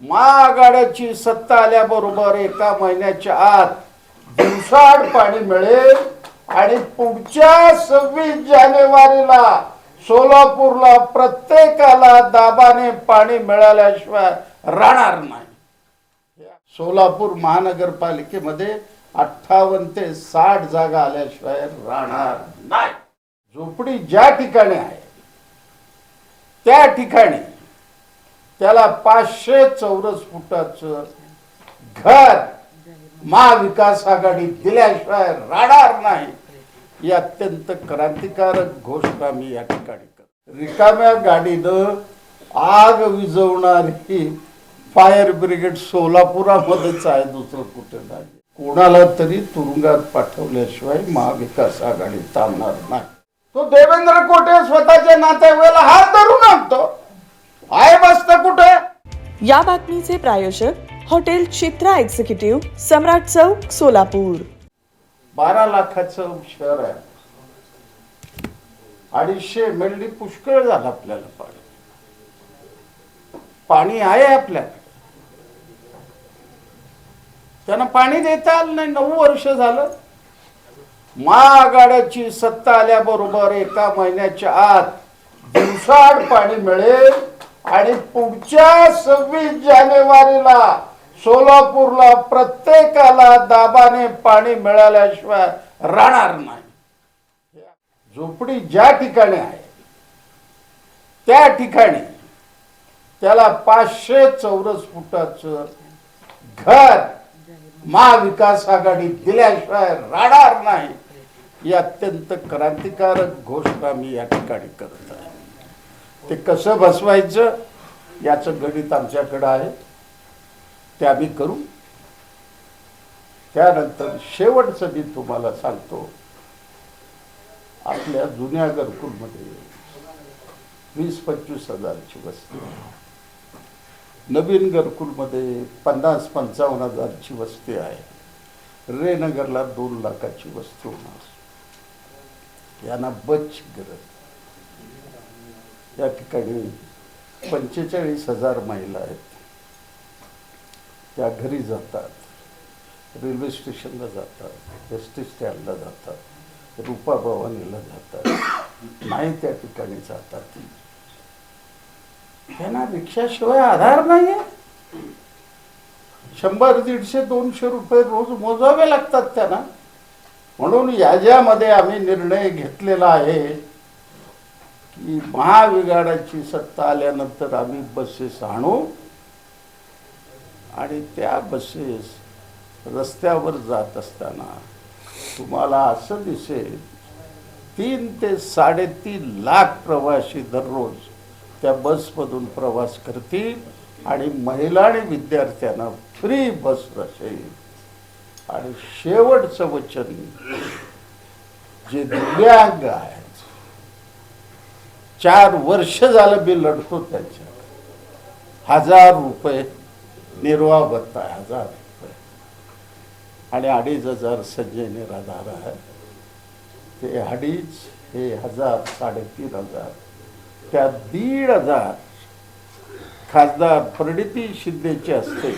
महाआघाडीची सत्ता आल्याबरोबर एका महिन्याच्या आत दिवसाआड पाणी मिळेल आणि पुढच्या 26 जानेवारीला सोलापूरला प्रत्येकाला दाबाने पाणी मिळाल्याशिवाय राहणार नाही। सोलापूर महानगरपालिकेमध्ये 58 ते 60 जागा आल्याशिवाय राहणार नाही। झोपडी ज्या ठिकाणी आहे त्या ठिकाणी त्याला 500 चौरस फुटाचं घर महाविकास आघाडी दिल्याशिवाय राहणार नाही। ही अत्यंत क्रांतिकारक घोषणा मी या ठिकाणी करतो। रिकाम्या गाडीनं आग विझवणारी फायर ब्रिगेड सोलापुरामध्येच आहे, दुसरं कुठे नाही। कोणाला तरी तुरुंगात पाठवल्याशिवाय महाविकास आघाडी थांबणार नाही। तो देवेंद्र कोटे स्वतःच्या नातेवाईकाला हात धरून आणतो, आहे बसत कुठे। या बातमीचे प्रायोजक हॉटेल चित्रा एक्झिक्युटिव्ह, सम्राट चौक, सोलापूर। 12 लाखाचं शहर आहे, 250 MLD पुष्कळ झालं आपल्याला। पाणी आहे आपल्याकडे, त्यांना पाणी देता आलं नाही। 9 वर्ष झालं। महाआघाडीची सत्ता आल्याबरोबर एका महिन्याच्या आत दिवसाआड पाणी मिळेल आणि पुढच्या 26 जानेवारीला सोलापूरला प्रत्येकाला दाबाने पाणी मिळाल्याशिवाय राहणार नाही। झोपडी ज्या ठिकाणी आहे त्या ठिकाणी त्याला 500 चौरस फुटाचं घर महाविकास आघाडी दिल्याशिवाय राहणार नाही। ही अत्यंत क्रांतिकारक घोषणा मी या ठिकाणी करत आहे। ते कसं बसवायचं याचं गणित आमच्याकडे आहे, ते आम्ही करू। त्यानंतर शेवटचं मी तुम्हाला सांगतो, आपल्या जुन्या घरकुलमध्ये 20-25 हजारची वस्ती, नवीन घरकुलमध्ये 50-55 हजारची वस्ती आहे। रेनगरला 2 लाखाची वस्ती होणार। यांना बच गरज। या ठिकाणी 45,000 महिला आहेत, त्या घरी जातात, रेल्वे स्टेशनला जातात, एसटी स्टँडला जातात, रूपा भवानीला जातात, नाही त्या ठिकाणी जातात। त्यांना रिक्षाशिवाय आधार नाही आहे। 100, 150, 200 रुपये रोज मोजावे लागतात त्यांना। म्हणून याच्यामध्ये आम्ही निर्णय घेतलेला आहे की महाविकासाची सत्ता आल्यानंतर आम्ही बसेस आणू आणि त्या बसेस रस्त्यावर जात असताना तुम्हाला असं दिसेल 3 ते 3.5 लाख प्रवासी दररोज त्या बसमधून प्रवास करतील आणि महिला आणि विद्यार्थ्यांना फ्री बस असेल। आणि शेवटचं वचन, जे दिव्यांग आहेत, 4 वर्ष झालं मी लढतो त्यांच्या, 1000 रुपये निर्वाह भत्ता आहे, 1000 रुपये आणि 2,500 संजय निराधार आहे। ते 2,500 हे 1000, 3,500, त्या 1,500 खासदार प्रणिती शिंदेचे असते।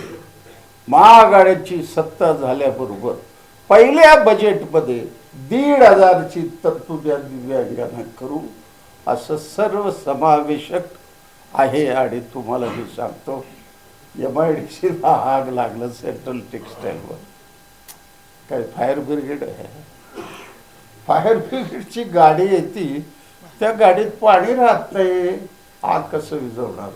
महाआघाडीची सत्ता झाल्याबरोबर पहिल्या बजेटमध्ये 1,500ची तरतूद या दिव्यांगांना करू, असं सर्वसमावेशक आहे। आणि तुम्हाला मी सांगतो, MIDCला आग लागलं सेंट्रल टेक्सटाईलवर, काय फायर ब्रिगेड आहे? फायर ब्रिगेडची गाडी येते, त्या गाडीत पाणी राहत नाही, आग कसं विझवणार?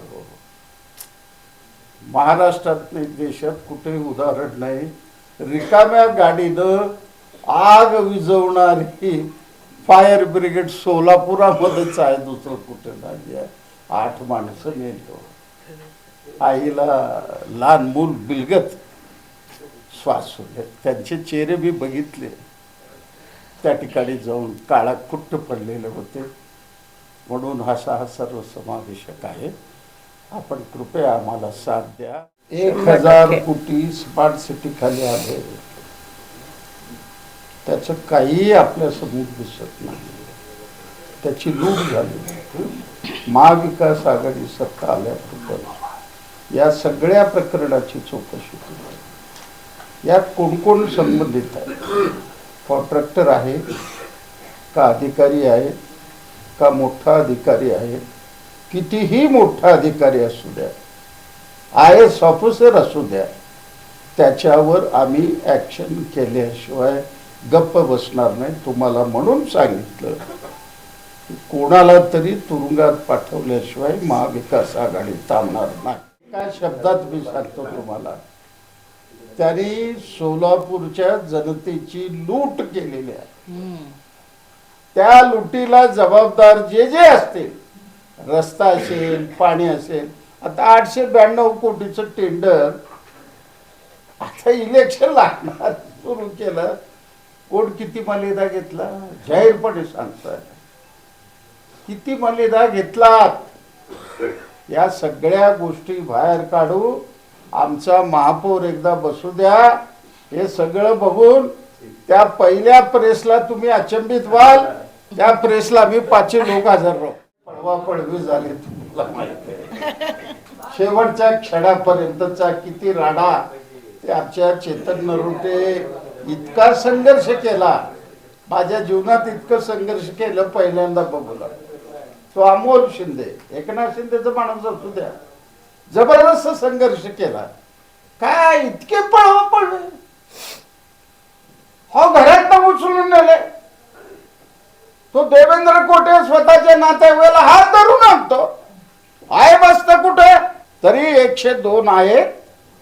महाराष्ट्रात नाही, देशात कुठेही उदाहरण नाही। रिकाम्या गाडीनं आग विझवणारी फायर ब्रिगेड सोलापुरामध्येच आहे, दुसरं कुठे नाही आहे। 8 माणसं नेतो, आईला लहान मूल बिलगत श्वास सोडले, त्यांचे चेहरे मी बघितले। त्या ठिकाणी जाऊन काळा कुट्ट पडलेले होते। म्हणून हा सर्वसमावेशक आहे। आपण कृपया आम्हाला साथ द्या। 1,000 कोटी स्मार्ट सिटी खाली आले, त्याचं काही आपल्या समोर दिसत नाही। त्याची लूट झाली। महाविकास आघाडी सत्ता आल्याबरोबर या सगळ्या प्रकरणाची चौकशी केली. यात कोण कोण संबंधित आहे? कॉन्ट्रॅक्टर आहे का, अधिकारी आहे का, मोठा अधिकारी आहे, कितीही मोठा अधिकारी असू द्या, IAS ऑफिसर असू द्या, त्याच्यावर आम्ही ॲक्शन केल्याशिवाय गप्प बसणार नाही. तुम्हाला म्हणून सांगितलं की कोणाला तरी तुरुंगात पाठवल्याशिवाय महाविकास आघाडी थांबणार नाही. काय शब्दात मी सांगतो तुम्हाला, त्यांनी सोलापूरच्या जनतेची लूट केलेली आहे. त्या लुटीला जबाबदार जे जे असतील, रस्ता असेल, पाणी असेल, आता 892 कोटीचं टेंडर आता इलेक्शन लागणार सुरू केलं. कोण किती मर्यादा घेतला जाहीरपणे सांगताय, किती मर्यादा घेतलात? या सगळ्या गोष्टी बाहेर काढू. आमचा महापौर एकदा बसू द्या, हे सगळं बघून त्या पहिल्या प्रेसला तुम्ही अचंबित व्हाल. त्या प्रेसला मी 500 लोक हजर राहू. पळवापळवी झाली तुम्हाला माहिती आहे. शेवटच्या क्षणापर्यंतचा किती राडा. ते आमच्या चेतन नरोटे इतका संघर्ष केला, माझ्या जीवनात इतकं संघर्ष केलं पहिल्यांदा बघूला. तो अमोल शिंदे, एकनाथ शिंदेचा माणूस असू द्या, जबरदस्त संघर्ष केला. काय इतके पळवे हो घरात उचलून नेले. तो देवेंद्र कोटे स्वतःच्या नातेवाईकाला हात धरून आणतो. आहे बसत कुठे तरी 102 आहेत.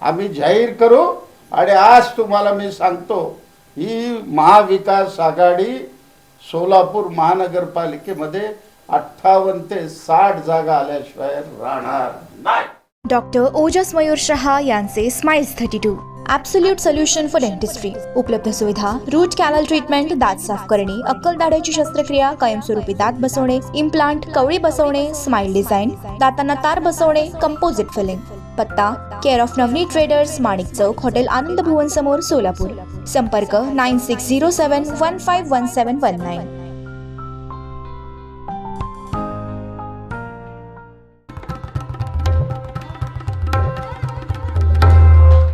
आम्ही जाहीर करू. आणि आज तुम्हाला मी सांगतो, ही महाविकास आघाडी सोलापूर महानगरपालिकेमध्ये 58 ते 60 जागा आल्याशिवाय राहणार नाही. डॉक्टर ओजस मयूर शहा यांचे smiles 32 absolute solution for dentistry. उपलब्ध सुविधा: रूट कॅनल ट्रीटमेंट, दात साफ करणे, अक्कल दाढेची शस्त्रक्रिया, कायमस्वरूपी दात बसवणे, इम्प्लांट, कवळी बसवणे, स्माइल डिझाईन, दातांना तार बसवणे, कंपोजिट फिलिंग. पत्ता: care of Navneet traders, Manik Chowk, hotel Anand Bhuvan समोर, सोलापूर. संपर्क: 9607151719.